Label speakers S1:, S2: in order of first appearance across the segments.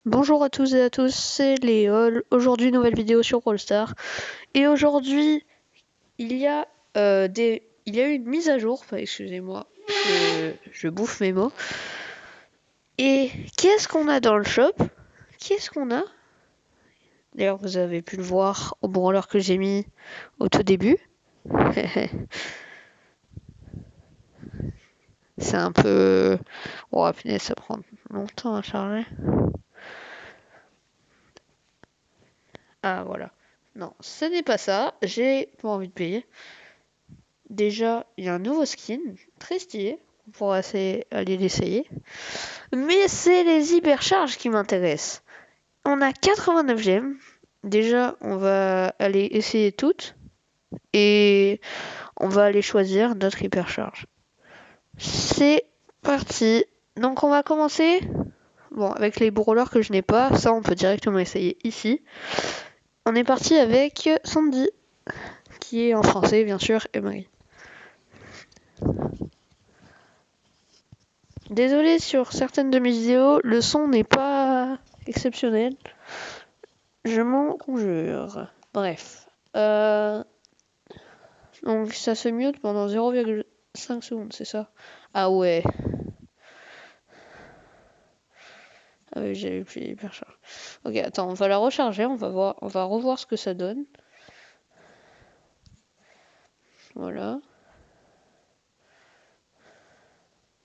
S1: Bonjour à tous et à tous, c'est Léol. Aujourd'hui, nouvelle vidéo sur Brawl Stars. Et aujourd'hui, il y a il y a eu une mise à jour. Enfin, excusez-moi, je bouffe mes mots. Et qu'est-ce qu'on a dans le shop? Qu'est-ce qu'on a? D'ailleurs, vous avez pu le voir au brawler que j'ai mis au tout début. C'est un peu... Oh, punaise, ça prend longtemps à charger. Ah, voilà. Non, ce n'est pas ça. J'ai pas envie de payer. Déjà, il y a un nouveau skin, très stylé. On pourra aller l'essayer. Mais c'est les hypercharges qui m'intéressent. On a 89 gemmes. Déjà, on va aller essayer toutes. Et on va aller choisir notre hypercharge. C'est parti. Donc on va commencer. Bon, avec les brawlers que je n'ai pas, ça on peut directement essayer ici. On est parti avec Sandy, qui est en français bien sûr, et Marie. Désolé sur certaines de mes vidéos, le son n'est pas exceptionnel. Je m'en conjure. Bref. Donc ça se mute pendant 0,5 secondes, c'est ça? Ah ouais. Ah oui, j'avais plus l'hypercharge. Ok, attends, on va la recharger, on va revoir ce que ça donne. Voilà.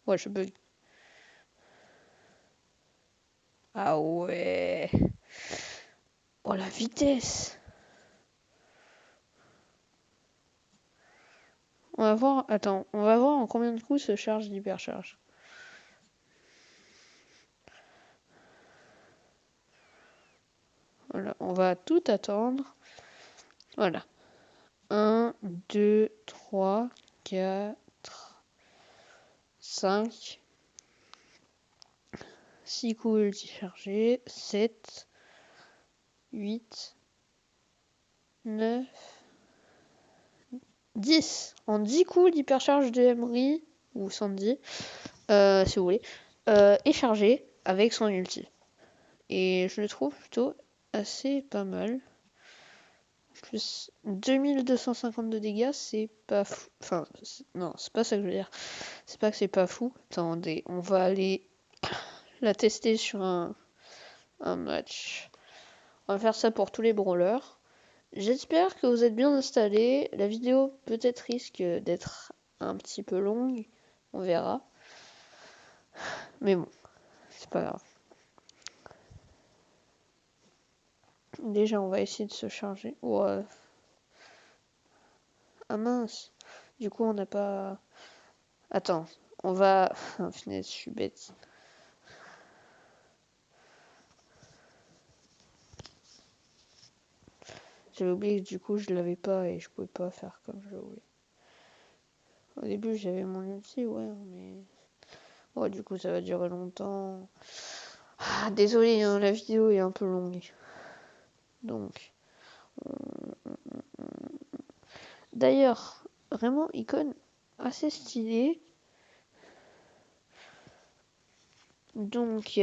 S1: Ouais, je bug. Ah ouais. Oh la vitesse. On va voir, attends, on va voir en combien de coups se charge l'hypercharge. Voilà, on va tout attendre. Voilà. 1, 2, 3, 4, 5, 6 coups multichargés, 7, 8, 9, 10. En 10 coups, l'hypercharge de Emery, ou Sandy, si vous voulez, est chargé avec son ulti. Et je le trouve plutôt assez pas mal. Plus 2250 de dégâts, c'est pas fou. Enfin, non, c'est pas ça que je veux dire. C'est pas que c'est pas fou. Attendez, on va aller la tester sur un match. On va faire ça pour tous les brawlers. J'espère que vous êtes bien installés. La vidéo peut-être risque d'être un petit peu longue. On verra. Mais bon, c'est pas grave. Déjà, on va essayer de se charger. Ouais. Ah mince. Du coup, on n'a pas... Attends, on va... Oh, finesse, je suis bête. J'avais oublié que du coup, je l'avais pas et je pouvais pas faire comme je voulais. Au début, j'avais mon ulti, ouais, mais... Ouais, du coup, ça va durer longtemps. Ah, désolé, hein, la vidéo est un peu longue. Donc... D'ailleurs, vraiment, icône assez stylée. Donc,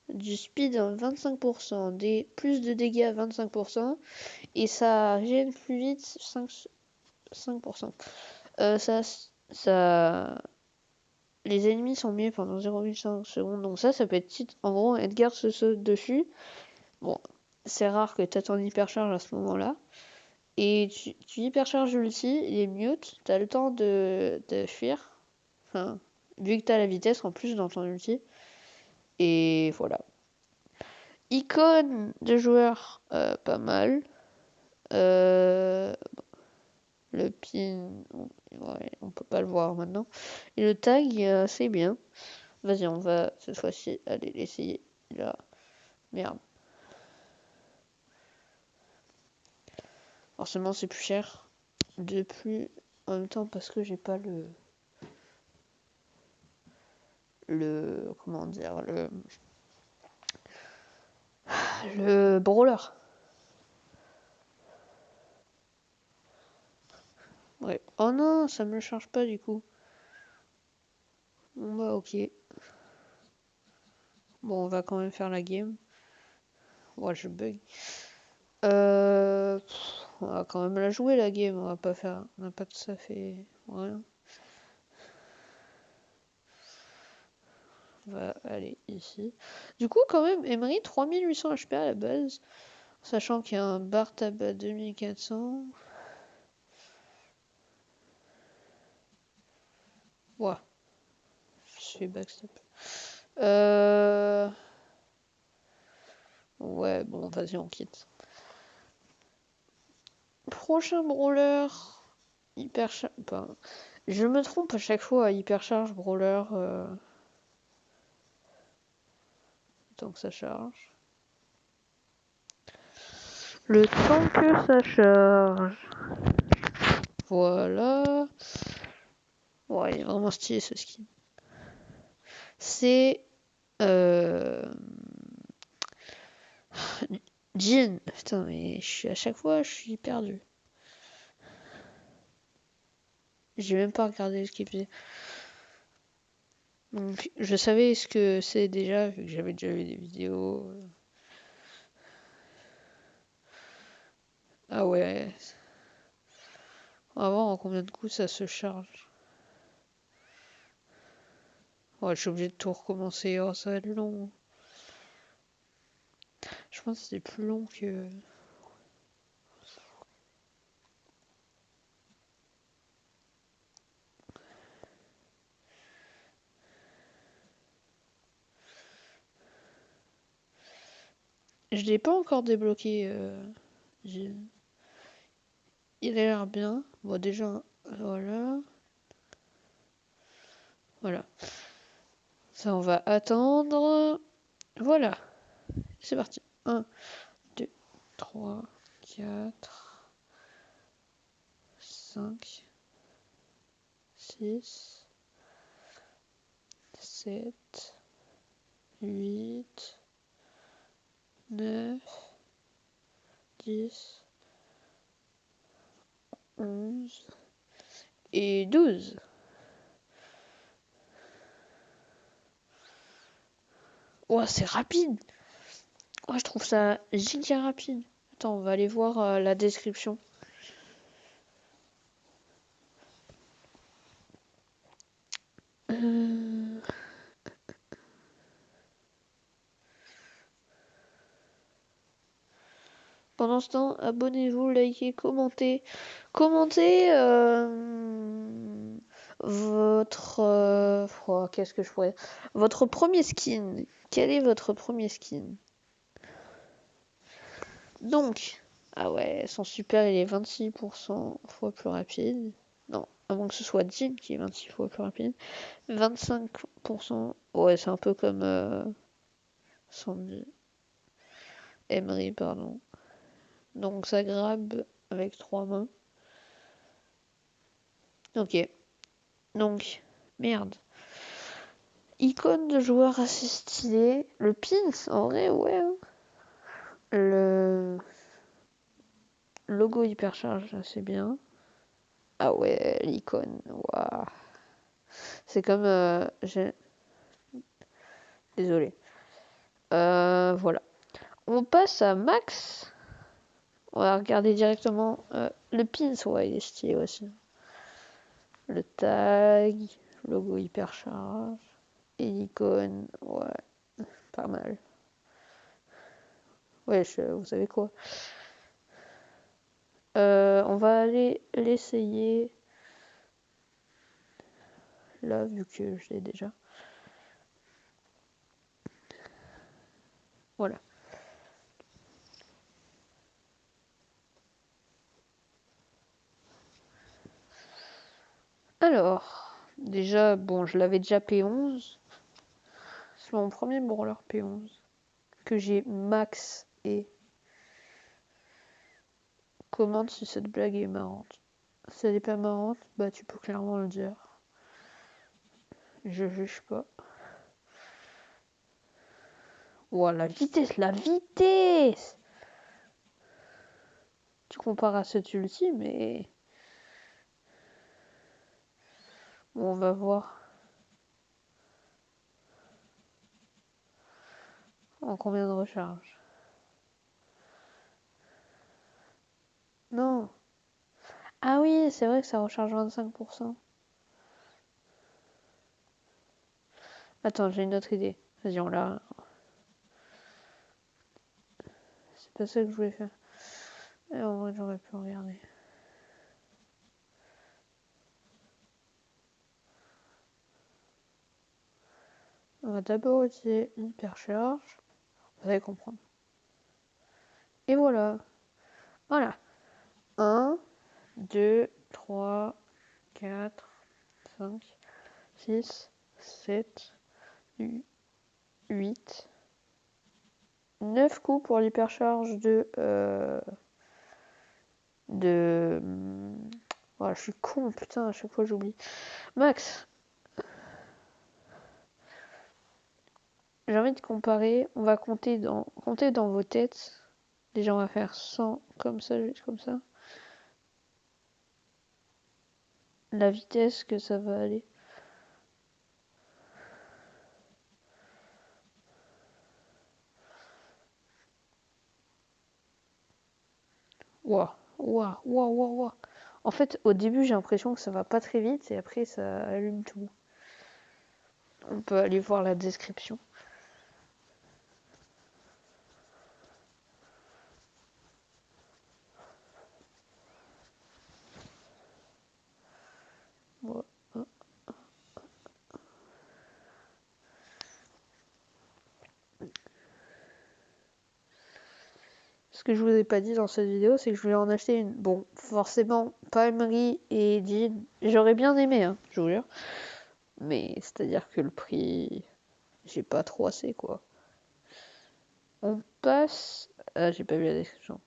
S1: du speed à 25%, plus de dégâts à 25%, et ça régène plus vite 5%. Ça, les ennemis sont muets pendant 0,5 secondes, donc ça peut être titre. En gros, Edgar se saute dessus. Bon, c'est rare que tu ton hypercharge à ce moment-là. Et tu hypercharges l'ulti, il est mute, t'as le temps de fuir. Enfin, vu que t'as la vitesse en plus dans ton ulti. Et voilà. Icône de joueur, pas mal. Le pin, ouais, on peut pas le voir maintenant. Et le tag, c'est bien. Vas-y, on va cette fois-ci aller l'essayer. Là, merde. Forcément, c'est plus cher. De plus, en même temps, parce que j'ai pas comment dire, le brawler. Ouais. Oh non, ça me le charge pas du coup. Bon bah ok. Bon, on va quand même faire la game. Ouais, je bug. On va quand même la jouer la game, on va pas faire. On n'a pas tout ça fait rien. On va aller ici. Du coup, quand même, Emery 3800 HP à la base. Sachant qu'il y a un bar tabac 2400. Ouah. Je fais backstep. Ouais, bon, vas-y, on quitte. Prochain brawler. Hypercharge. Enfin, je me trompe à chaque fois à hypercharge brawler. Tant que ça charge. Le temps que ça charge. Voilà. Ouais, il est vraiment stylé ce skin. C'est. Jean. Putain, mais à chaque fois, je suis perdu. J'ai même pas regardé ce qu'il faisait. Donc, je savais ce que c'est déjà, vu que j'avais déjà vu des vidéos. Ah ouais. On va voir en combien de coups ça se charge. Ouais, je suis obligé de tout recommencer. Oh, ça va être long. Je pense que c'est plus long que. Je l'ai pas encore débloqué. Il a l'air bien. Bon, déjà, voilà. Voilà. Ça, on va attendre. Voilà. C'est parti. 1, 2, 3, 4, 5, 6, 7, 8, 9, 10, 11 et 12. Oh, c'est rapide. Oh, je trouve ça giga rapide. Attends, on va aller voir la description. Pendant ce temps, abonnez-vous, likez, commentez. Commentez votre... qu'est-ce que je pourrais... Votre premier skin. Quel est votre premier skin? Donc, ah ouais, son super, il est 26% fois plus rapide. Non, à moins que ce soit Jim qui est 26 fois plus rapide. 25%, ouais, c'est un peu comme Sandy. Emery, pardon. Donc ça grabe avec 3 mains. Ok. Donc, merde. Icône de joueur assez stylé. Le pins, en vrai, ouais. Hein. Le logo hypercharge, c'est bien. Ah ouais, l'icône. Waouh. C'est comme... Désolé. Voilà. On passe à Max. On va regarder directement le pins. Ouais, il est stylé aussi. Le tag. Logo hypercharge. Et l'icône. Ouais, pas mal. Ouais, vous savez quoi. On va aller l'essayer. Là, vu que je l'ai déjà. Voilà. Alors, déjà, bon, je l'avais déjà P11. C'est mon premier brawler P11. Que j'ai max et commente si cette blague est marrante. Si elle n'est pas marrante, bah tu peux clairement le dire. Je juge pas. Ouah, la vitesse, la vitesse! Tu compares à cette ulti, mais... Bon, on va voir. En combien de recharge? Non. Ah oui, c'est vrai que ça recharge 25%. Attends, j'ai une autre idée. Vas-y, on l'a. C'est pas ça que je voulais faire. Et en vrai, j'aurais pu regarder. On va d'abord utiliser l'hypercharge. Vous allez comprendre. Et voilà. Voilà. 1, 2, 3, 4, 5, 6, 7, 8, 9 coups pour l'hypercharge de... Voilà, je suis con, putain, à chaque fois j'oublie. Max, j'ai envie de comparer. On va compter dans vos têtes. Déjà, on va faire 100 comme ça, juste comme ça. La vitesse que ça va aller. Waouh, waouh, waouh, waouh, waouh. En fait, au début, j'ai l'impression que ça va pas très vite et après, ça allume tout. On peut aller voir la description. Voilà. Ce que je vous ai pas dit dans cette vidéo, c'est que je voulais en acheter une. Bon, forcément, pas Emery et Jean. J'aurais bien aimé, hein, je vous jure. Mais c'est-à-dire que le prix, j'ai pas trop assez, quoi. On passe. Ah, j'ai pas vu la description.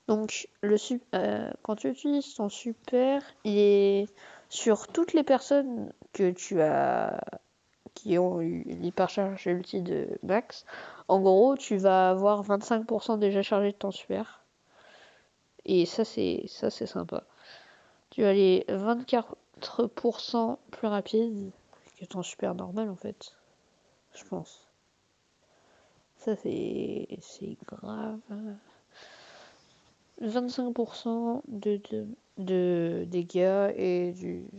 S1: Donc, quand tu utilises ton super, il est sur toutes les personnes que tu as qui ont eu l'hypercharge ulti de max. En gros, tu vas avoir 25% déjà chargé de ton super. Et ça, c'est sympa. Tu vas aller 24% plus rapide que ton super normal, en fait. Je pense. Ça, c'est grave. 25% de dégâts et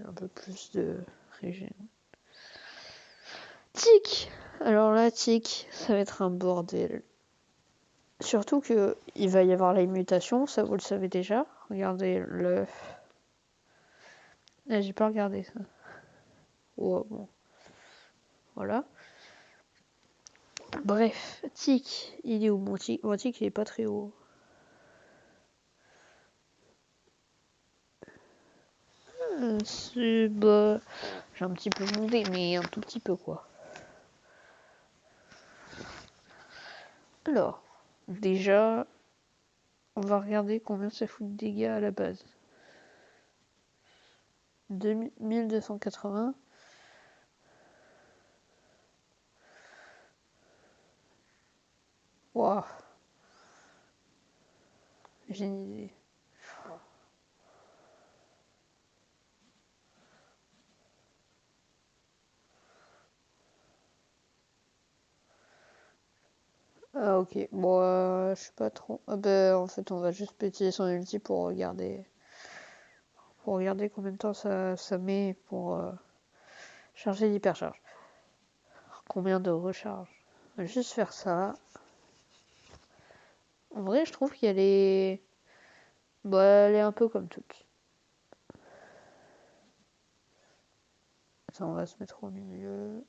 S1: un peu plus de régène. Tic. Alors là, tic, ça va être un bordel. Surtout que il va y avoir la mutation, ça vous le savez déjà. Regardez le... Ah, j'ai pas regardé ça. Oh, bon. Voilà. Bref, tic, il est où mon tic? Mon tic, il est pas très haut. C'est... Bah... J'ai un petit peu monté, mais un tout petit peu, quoi. Alors, déjà, on va regarder combien ça fout de dégâts à la base. 1280. Waouh. J'ai une idée. Ah ok, bon je sais pas trop. Ah bah en fait on va juste utiliser son ulti pour regarder combien de temps ça met pour charger l'hypercharge. Combien de recharge. On va juste faire ça. En vrai je trouve qu'elle est... Bah elle est un peu comme toutes. Attends, on va se mettre au milieu.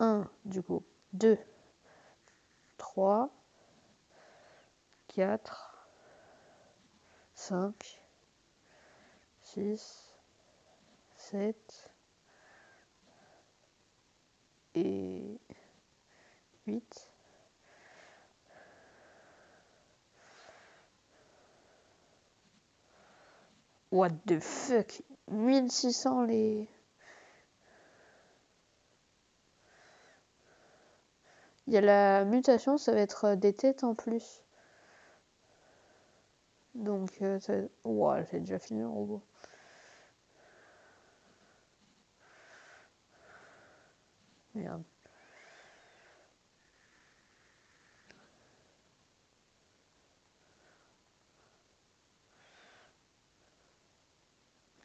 S1: 1 du coup. 2, 3, 4, 5, 6, 7 et 8. What the fuck? 1600 les... Il y a la mutation, ça va être des têtes en plus. Donc, ça... Ouah, j'ai déjà fini le robot. Merde.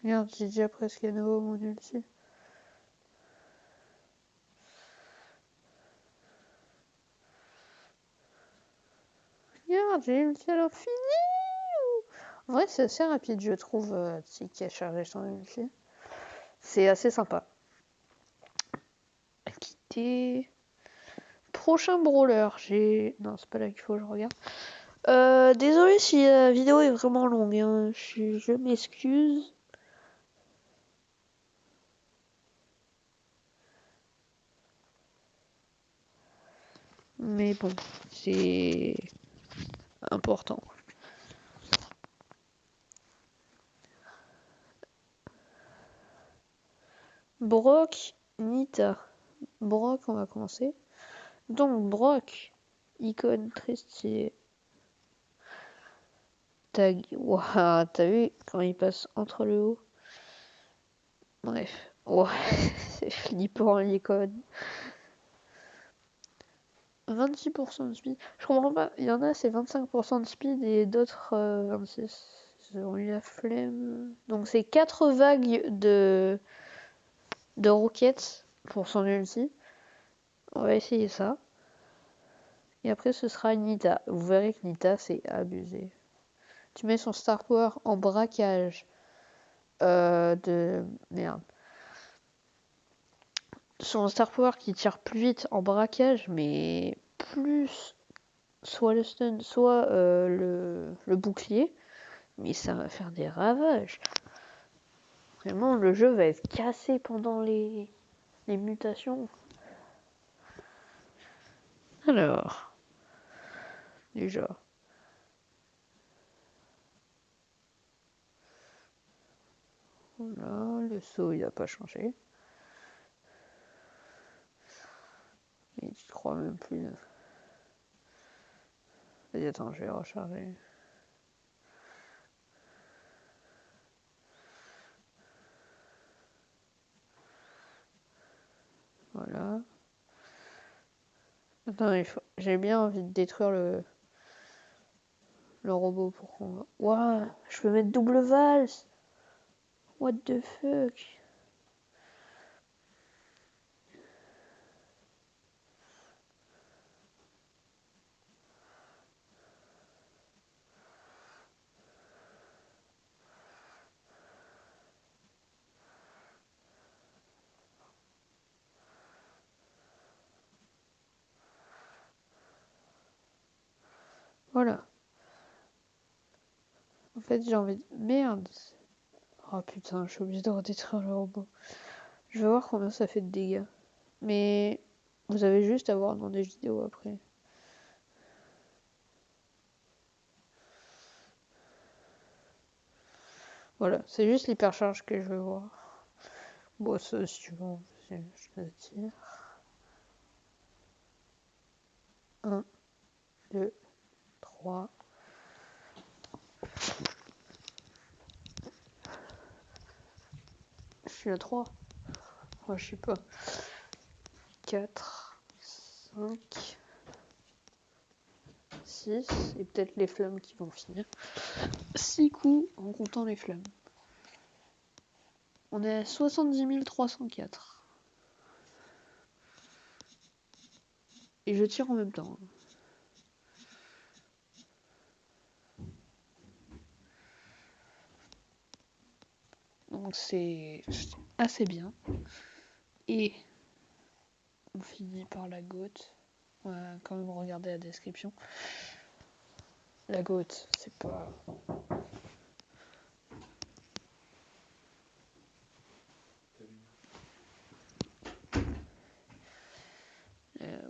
S1: Merde, j'ai déjà presque à nouveau mon ulti. Regarde, j'ai ulti à l'infini. En vrai, c'est assez rapide, je trouve, qui a chargé son ulti. C'est assez sympa. Quitter. Prochain brawler, Non, c'est pas là qu'il faut que je regarde. Désolé si la vidéo est vraiment longue, hein. Je m'excuse. Mais bon, c'est important. Brock, Nita. Brock, on va commencer. Donc, Brock, icône très stylée. Tag. Waouh, t'as vu quand il passe entre le haut? Bref. Ouais, c'est flippant l'icône. 26% de speed. Je comprends pas. Il y en a, c'est 25% de speed et d'autres 26. Ils ont eu la flemme. Donc, c'est 4 vagues de roquettes pour son ulti. On va essayer ça. Et après, ce sera Nita. Vous verrez que Nita, c'est abusé. Tu mets son Star Power en braquage de... Merde. Son Star Power qui tire plus vite en braquage, mais plus soit le stun, soit le bouclier. Mais ça va faire des ravages. Vraiment, le jeu va être cassé pendant les mutations. Alors, déjà. Voilà, le saut il n'a pas changé. Et tu te crois même plus. Vas-y, attends, je vais recharger. Voilà. Attends, j'ai bien envie de détruire le robot pour qu'on va. Waouh, je peux mettre double valse. What the fuck. Voilà. En fait, j'ai envie de... Merde. Oh putain, je suis obligée de redétruire le robot. Je vais voir combien ça fait de dégâts. Mais vous avez juste à voir dans des vidéos après. Voilà, c'est juste l'hypercharge que je veux voir. Bon, ça, si tu veux, je le tire. 1, 2, 3. Je suis à 3. Moi, je sais pas. 4, 5, 6. Et peut-être les flammes qui vont finir. 6 coups en comptant les flammes. On est à 70 304. Et je tire en même temps. Donc c'est assez bien. Et on finit par la goutte. On va quand même regarder la description. La goutte, c'est pas...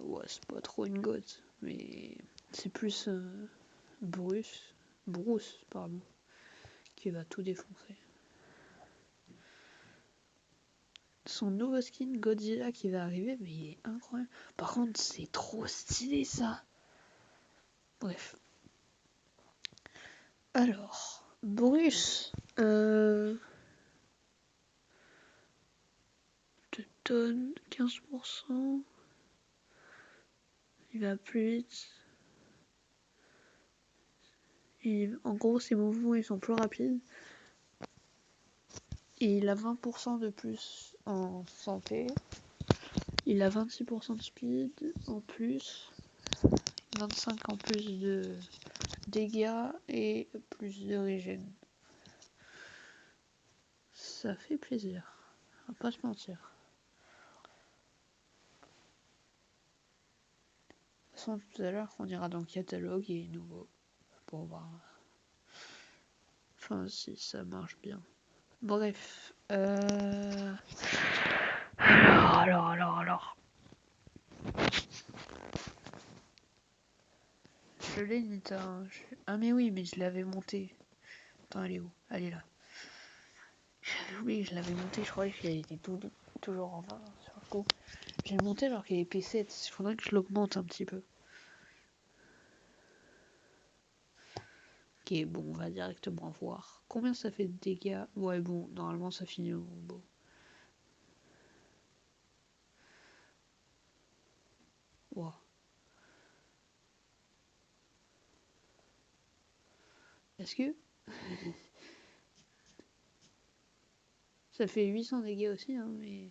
S1: ouais, c'est pas trop une goutte. Mais c'est plus Bruce, pardon, qui va tout défoncer. Son nouveau skin Godzilla qui va arriver, mais il est incroyable. Par contre, c'est trop stylé ça. Bref. Alors, Bruce. tonne, 15%. Il va plus vite. Et en gros, ses mouvements ils sont plus rapides. Et il a 20% de plus en santé. Il a 26% de speed en plus. 25 en plus de dégâts et plus de régène. Ça fait plaisir. On va pas se mentir. De toute façon, tout à l'heure, on ira dans le catalogue et nouveau pour voir. Enfin, si ça marche bien. Bref. Alors. Je l'ai, Nita. Ah, mais oui, mais je l'avais monté. Attends, elle est où? Elle est là. J'avais oublié que je l'avais monté. Je croyais qu'il était toujours en 20 sur le coup. J'ai monté alors qu'il est P7. Il faudrait que je l'augmente un petit peu. Ok, bon, on va directement voir. Combien ça fait de dégâts? Ouais, bon, normalement ça finit au beau. Wow. Est-ce que ça fait 800 dégâts aussi, hein, mais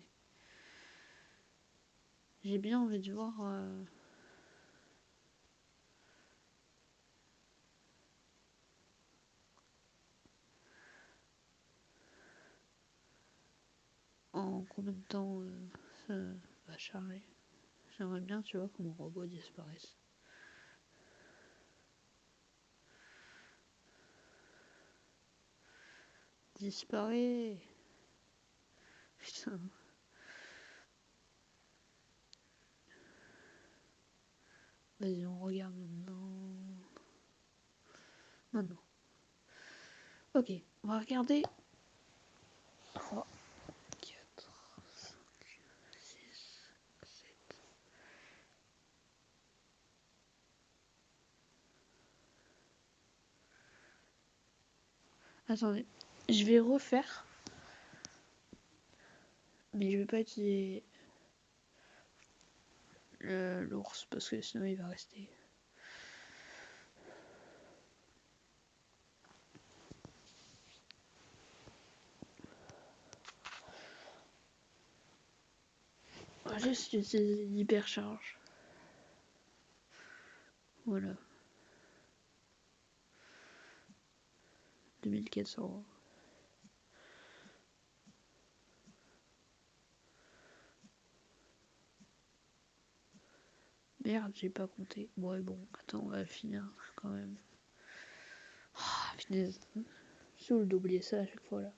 S1: j'ai bien envie de voir. En combien de temps ça va charger. J'aimerais bien, tu vois, que mon robot disparaisse. Disparaît. Putain. Vas-y, on regarde maintenant. Maintenant. Ok, on va regarder. 3, 4, 5, 6, 7. Attendez, je vais refaire. Mais je vais pas utiliser l'ours parce que sinon il va rester. On va juste utiliser l'hypercharge. Voilà. 2400 €. Merde, j'ai pas compté. Bon, attends, on va finir quand même. Ah, finesse. Saoul d'oublier ça à chaque fois là.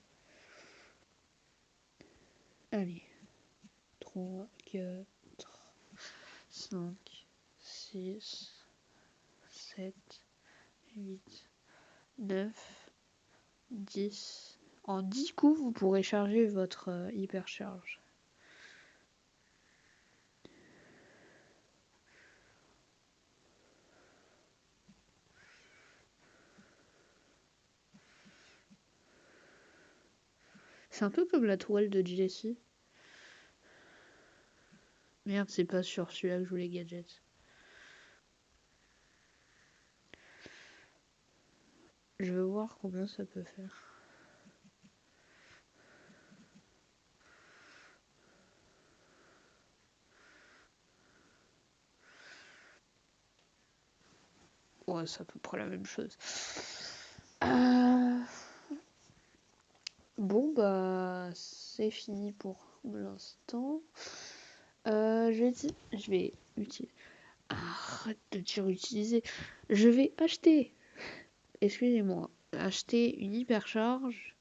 S1: Allez. 3, 4, 5, 6, 7, 8, 9, 10. En 10 coups, vous pourrez charger votre hypercharge. C'est un peu comme la tourelle de Jessie. Merde, c'est pas sur celui-là que je voulais gadget. Je veux voir combien ça peut faire. Ouais, c'est à peu près la même chose. Bon, bah, c'est fini pour l'instant. Je vais utiliser. Arrête de dire utiliser. Je vais acheter. Excusez-moi. Acheter une hypercharge.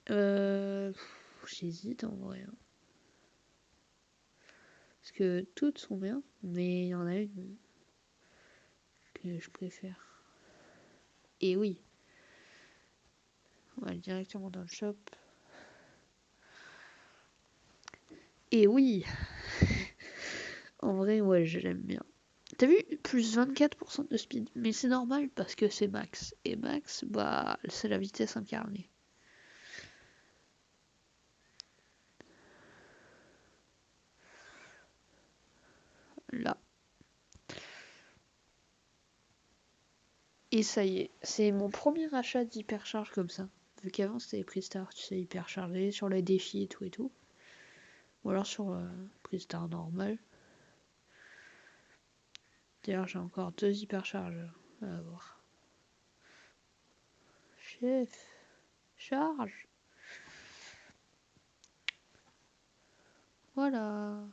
S1: J'hésite en vrai. Parce que toutes sont bien, mais il y en a une que je préfère. Et oui. On va aller directement dans le shop. Et oui. En vrai, ouais, j'aime bien. T'as vu, plus 24% de speed. Mais c'est normal parce que c'est max. Et max, bah, c'est la vitesse incarnée. Et ça y est, c'est mon premier achat d'hypercharge comme ça. Vu qu'avant c'était les prix Star, tu sais, hyperchargé sur les défis et tout et tout. Ou alors sur prix Star normal. D'ailleurs, j'ai encore 2 hypercharges à avoir. Chef, charge. Voilà.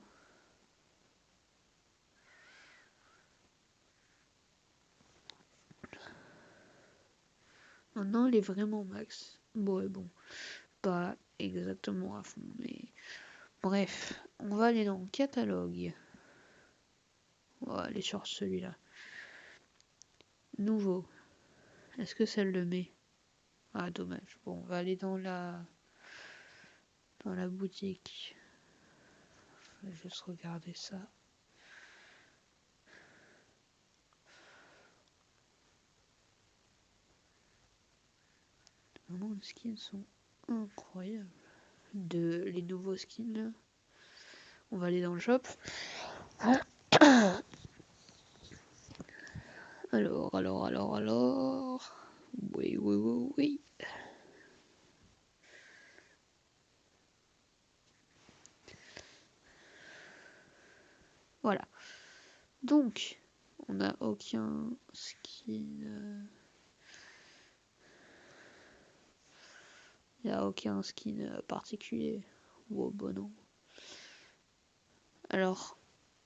S1: Maintenant, il est vraiment max. Bon, pas exactement à fond, mais bref, on va aller dans le catalogue. On va aller sur celui-là. Nouveau. Est-ce que ça le met? Ah, dommage. Bon, on va aller dans la boutique. Je vais juste regarder ça. Vraiment, les skins sont incroyables. Les nouveaux skins là. On va aller dans le shop. Alors. Oui. Voilà. Donc, on n'a aucun skin. Il n'y a aucun skin particulier. Oh, bon non. Alors,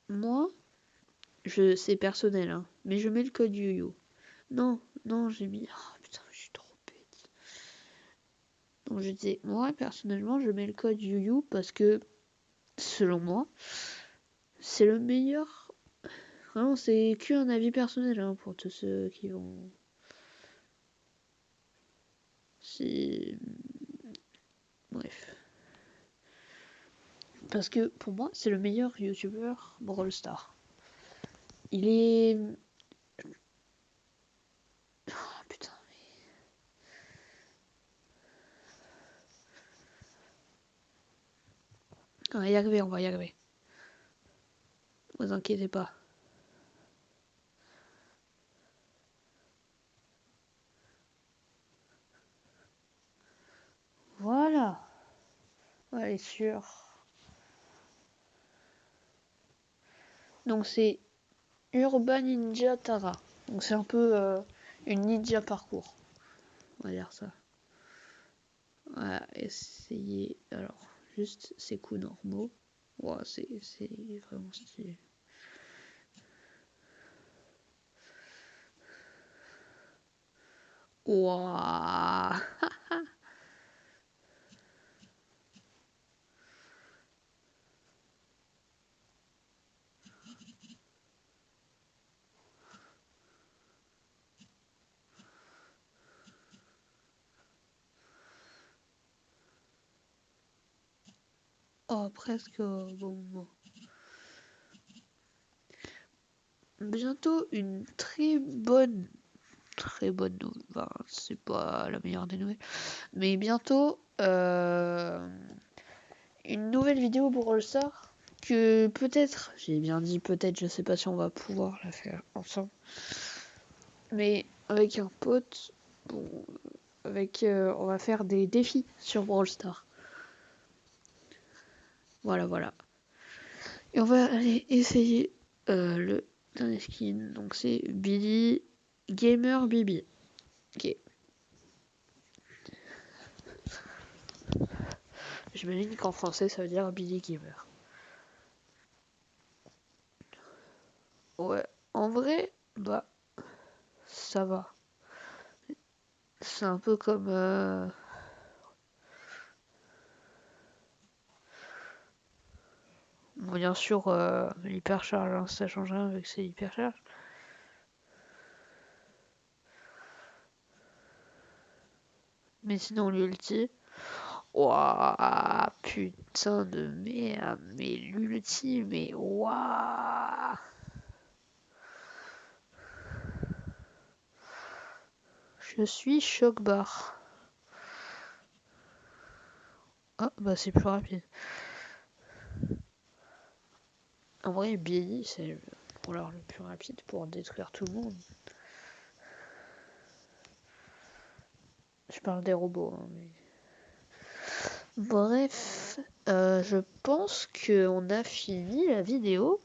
S1: moi, c'est personnel, hein, mais je mets le code YoYo. Non, j'ai mis. Oh putain, je suis trop bête. Donc je disais, moi personnellement, je mets le code YoYo parce que, selon moi, c'est le meilleur. Vraiment, c'est qu'un avis personnel hein, pour tous ceux qui vont. C'est. Bref. Parce que pour moi, c'est le meilleur youtubeur Brawl Stars. Il est. Oh putain. On va y arriver. Vous inquiétez pas. Voilà. Ouais, sûr. Donc c'est Urban Ninja Tara. Donc c'est un peu une ninja parcours. On va dire ça. Voilà, essayer. Alors, juste ces coups normaux. Ouais, c'est vraiment stylé. Waouh. Oh, presque bon moment. Bientôt une très bonne nouvelle. Enfin, c'est pas la meilleure des nouvelles. Mais bientôt une nouvelle vidéo pour All Star. Que peut-être, j'ai bien dit peut-être, je sais pas si on va pouvoir la faire ensemble. Mais avec un pote, bon, on va faire des défis sur Brawl Stars. Voilà. Et on va aller essayer le dernier skin. Donc c'est Billy Gamer Bibi. Ok. J'imagine qu'en français ça veut dire Billy Gamer. Ouais. En vrai, bah ça va. C'est un peu comme bon, bien sûr l'hypercharge, hein, ça change rien avec c'est hypercharge. Mais sinon l'ulti. Ouah, putain de merde, mais l'ulti, mais ouah. Je suis choc-barre. Ah, bah c'est plus rapide. En vrai, Billy, c'est le plus rapide pour détruire tout le monde. Je parle des robots, hein, mais... Bref, je pense qu'on a fini la vidéo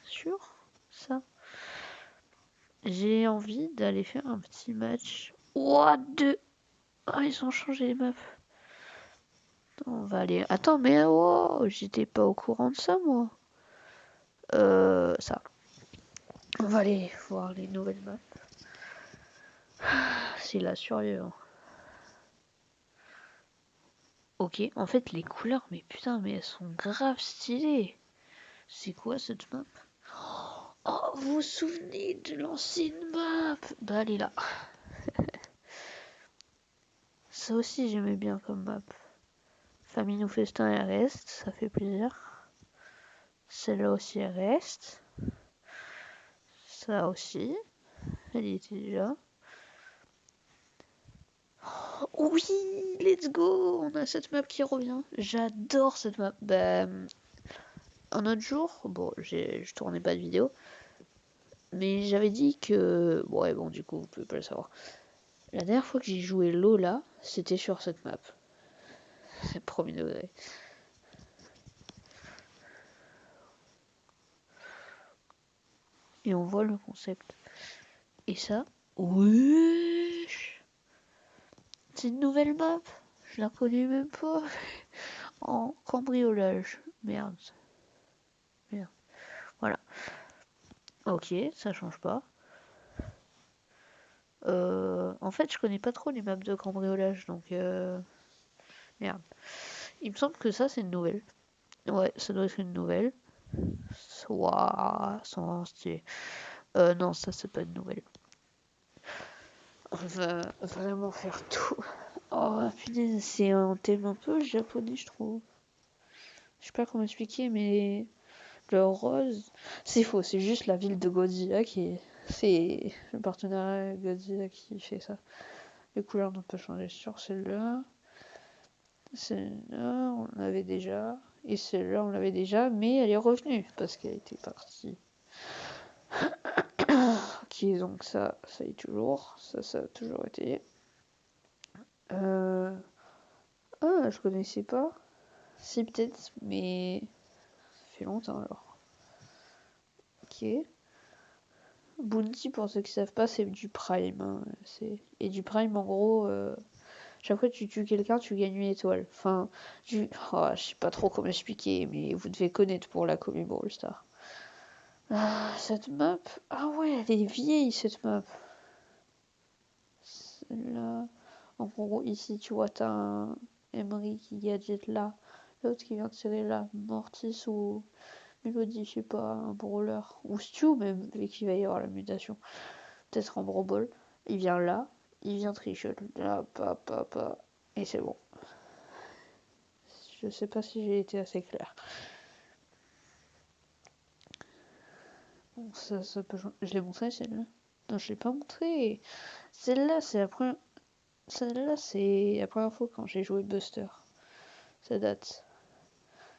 S1: sur ça. J'ai envie d'aller faire un petit match. What de... Oh, ils ont changé les maps. On va aller... Attends, mais oh, j'étais pas au courant de ça, moi. Ça. On va aller voir les nouvelles maps. C'est la sérieux. Hein. Ok, en fait, les couleurs, mais putain, mais elles sont grave stylées. C'est quoi cette map? Oh, vous vous souvenez de l'ancienne map? Bah, elle est là. Ça aussi, j'aimais bien comme map. Famille nous festin, elle reste, ça fait plaisir. Celle-là aussi, elle reste. Ça aussi, elle y était déjà. Oh oui, let's go! On a cette map qui revient. J'adore cette map. Bah, un autre jour, bon, je tournais pas de vidéo, mais j'avais dit que... Ouais, bon, du coup, vous pouvez pas le savoir. La dernière fois que j'ai joué Lola, c'était sur cette map. C'est premier degré. Et on voit le concept. Et ça, wesh, c'est une nouvelle map. Je la connais même pas. En cambriolage. Merde. Merde. Voilà. Ok, ça change pas. En fait, je connais pas trop les maps de cambriolage, donc merde. Il me semble que ça, c'est une nouvelle. Ouais, ça doit être une nouvelle. Soit sans stylé. Non, ça, c'est pas une nouvelle. On va vraiment faire tout. Oh, punaise, c'est un thème un peu japonais, je trouve. Je sais pas comment expliquer, mais le rose, c'est faux, c'est juste la ville de Godzilla qui est. C'est le partenariat Godzilla qui fait ça. Les couleurs n'ont pas changé sur celle-là. Celle-là, on l'avait déjà. Et celle-là, on l'avait déjà, mais elle est revenue parce qu'elle était partie. Ok, donc ça y est toujours. Ça a toujours été. Ah, je connaissais pas. Si, peut-être, mais ça fait longtemps alors. Ok. Bounty, pour ceux qui savent pas, c'est du prime. Hein. Et du prime, en gros, chaque fois que tu tues quelqu'un, tu gagnes une étoile. Enfin, oh, je sais pas trop comment expliquer, mais vous devez connaître pour la commu Brawl Star. Ah, cette map. Ah ouais, elle est vieille cette map. Celle-là. En gros, ici, tu vois, t'as un Emery qui gadget là. L'autre qui vient de tirer là. Mortis ou Mélodie, je sais pas, un brawler. Ou Stu même, vu qu'il va y avoir la mutation. Peut-être en Brawl. Il vient là. Il vient trichel. Là, pa. Et c'est bon. Je sais pas si j'ai été assez clair. Bon, ça peut changer. Je l'ai montré celle-là. Non, je l'ai pas montré. Celle-là, c'est la première. Celle-là, c'est la première fois quand j'ai joué Buster. Ça date.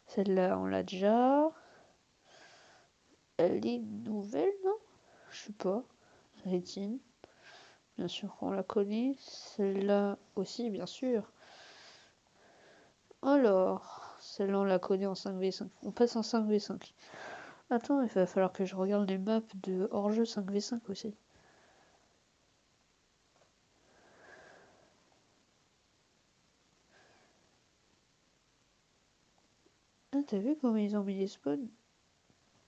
S1: Celle-là, on l'a déjà. Elle est nouvelle, non? Je sais pas. Rétine. Bien sûr qu'on la connaît. Celle-là aussi, bien sûr. Alors, celle-là, on la connaît en 5v5. On passe en 5v5. Attends, il va falloir que je regarde les maps de hors-jeu 5v5 aussi. Ah, t'as vu comment ils ont mis les spawns?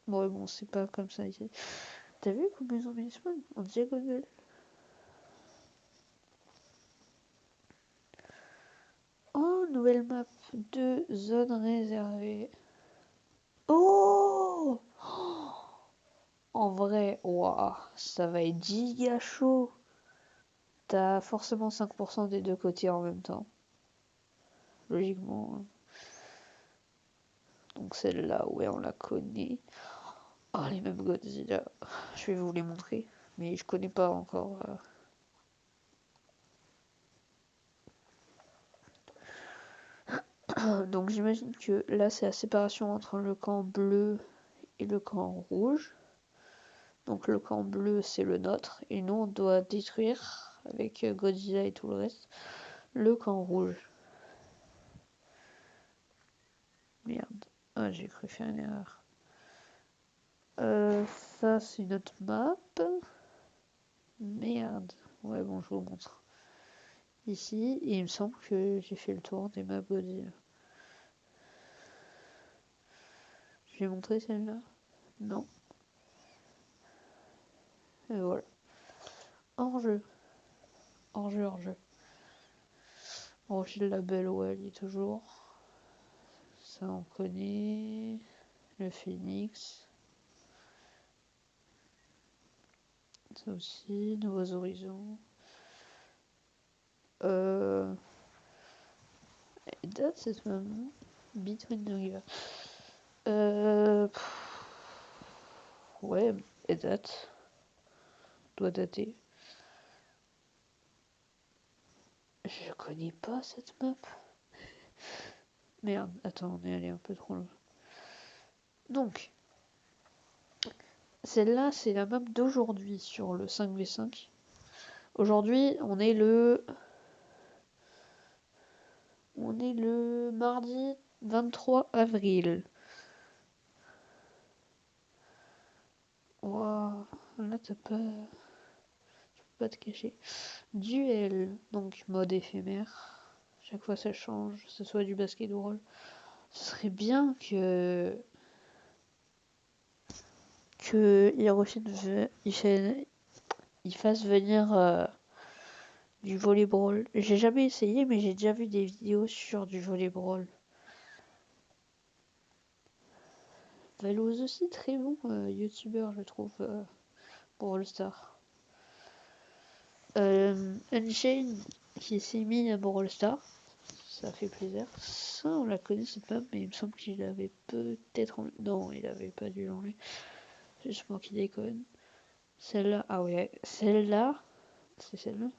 S1: Bon, c'est pas comme ça ici. T'as vu comment ils ont mis les spawns? En diagonale. Oh, nouvelle map. 2 zones réservées. Oh! En vrai, waouh, ça va être giga chaud. T'as forcément 5% des deux côtés en même temps. Logiquement. Donc celle-là, ouais, on la connaît. Oh, les mêmes Godzilla. Je vais vous les montrer. Mais je connais pas encore. Donc j'imagine que là, c'est la séparation entre le camp bleu et le camp rouge. Donc le camp bleu, c'est le nôtre. Et nous, on doit détruire, avec Godzilla et tout le reste, le camp rouge. Merde. Ah, j'ai cru faire une erreur. Ça, c'est une autre map. Merde. Ouais, bon, je vous montre. Ici, et il me semble que j'ai fait le tour des maps Godzilla. Je vais montrer celle-là? Non. Et voilà. Hors-jeu. Hors-jeu, hors-jeu. Rocher de la Belle, ouais, il est toujours. Ça, on connaît. Le Phoenix. Ça aussi. Nouveaux Horizons. Et date cette même. Between the River. Ouais, et date. Doit dater. Je connais pas cette map. Merde, attends, on est allé un peu trop loin. Donc, celle-là, c'est la map d'aujourd'hui sur le 5v5. Aujourd'hui, on est le mardi 23 avril. Waouh, là, tu peux pas te cacher. Duel, donc mode éphémère. Chaque fois, ça change, que ce soit du basketball. Ce serait bien que Hiroshima il fasse venir du volleyball. J'ai jamais essayé, mais j'ai déjà vu des vidéos sur du volleyball. Valouz aussi, très bon youtubeur, je trouve, pour All-Star. Unchained qui s'est mis à Brawl Stars, ça fait plaisir. Ça, on la connaissait pas, mais il me semble qu'il avait peut-être enlevé. Non, il avait pas dû l'enlever. C'est juste moi qui déconne. Celle-là, ah ouais, celle-là, c'est celle-là.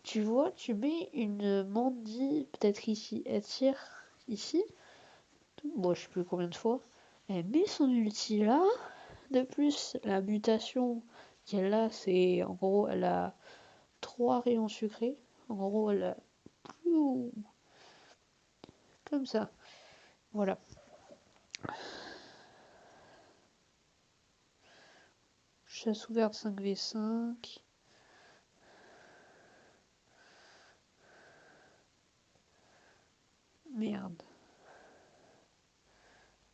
S1: Tu vois, tu mets une Mandy, peut-être ici, elle tire ici. Bon, je sais plus combien de fois. Elle met son ulti là. De plus, la mutation qu'elle a, c'est en gros, elle a 3 rayons sucrés. En gros, elle a. Comme ça. Voilà. Chasse ouverte 5v5. Merde.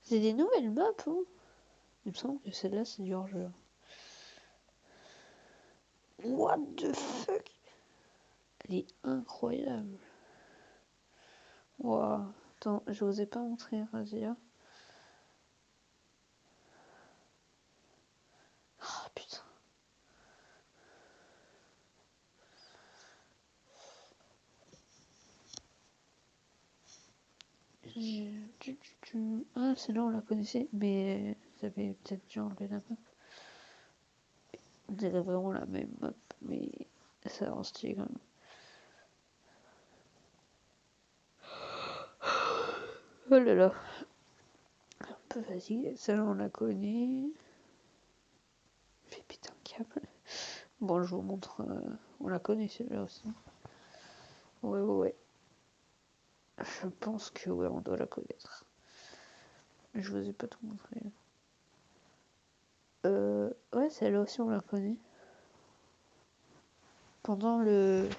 S1: C'est des nouvelles maps, hein. Il me semble que celle-là, c'est du hors-jeu. What the fuck? Elle est incroyable. Waouh. Attends, je n'osais pas montrer Razia. Ah putain. Ah, celle-là on la connaissait, mais ça avait peut-être dû enlever la map. On dirait vraiment la même map, mais ça rend stylé quand même. Oh là là. Un peu fatigué. Celle-là on la connaît. Mais putain, câble. Bon, je vous montre. On la connaît celle-là aussi. Ouais. Je pense que ouais, on doit la connaître. Je vous ai pas tout montré. Ouais, celle-là aussi on la connaît. Pendant les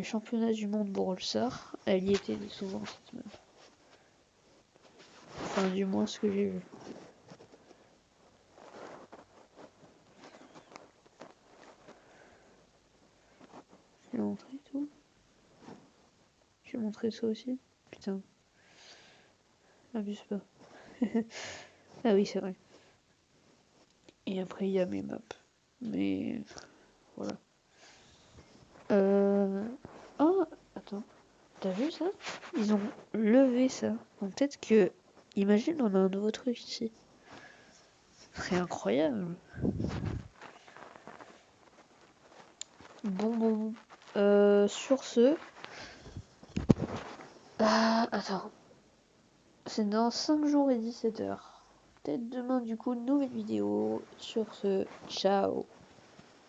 S1: championnats du monde Brawl Stars, elle y était souvent cette map. Enfin, du moins ce que j'ai vu. Je vais montrer tout. Je vais montrer ça aussi. Putain. Abuse pas. Ah oui, c'est vrai. Et après, il y a mes maps. Mais voilà. Oh, attends. T'as vu ça? Ils ont levé ça. Donc peut-être que. Imagine, on a un nouveau truc ici. Ce serait incroyable. Bon. Sur ce. Attends. C'est dans 5 jours et 17 heures. Peut-être demain, du coup, une nouvelle vidéo. Sur ce, ciao.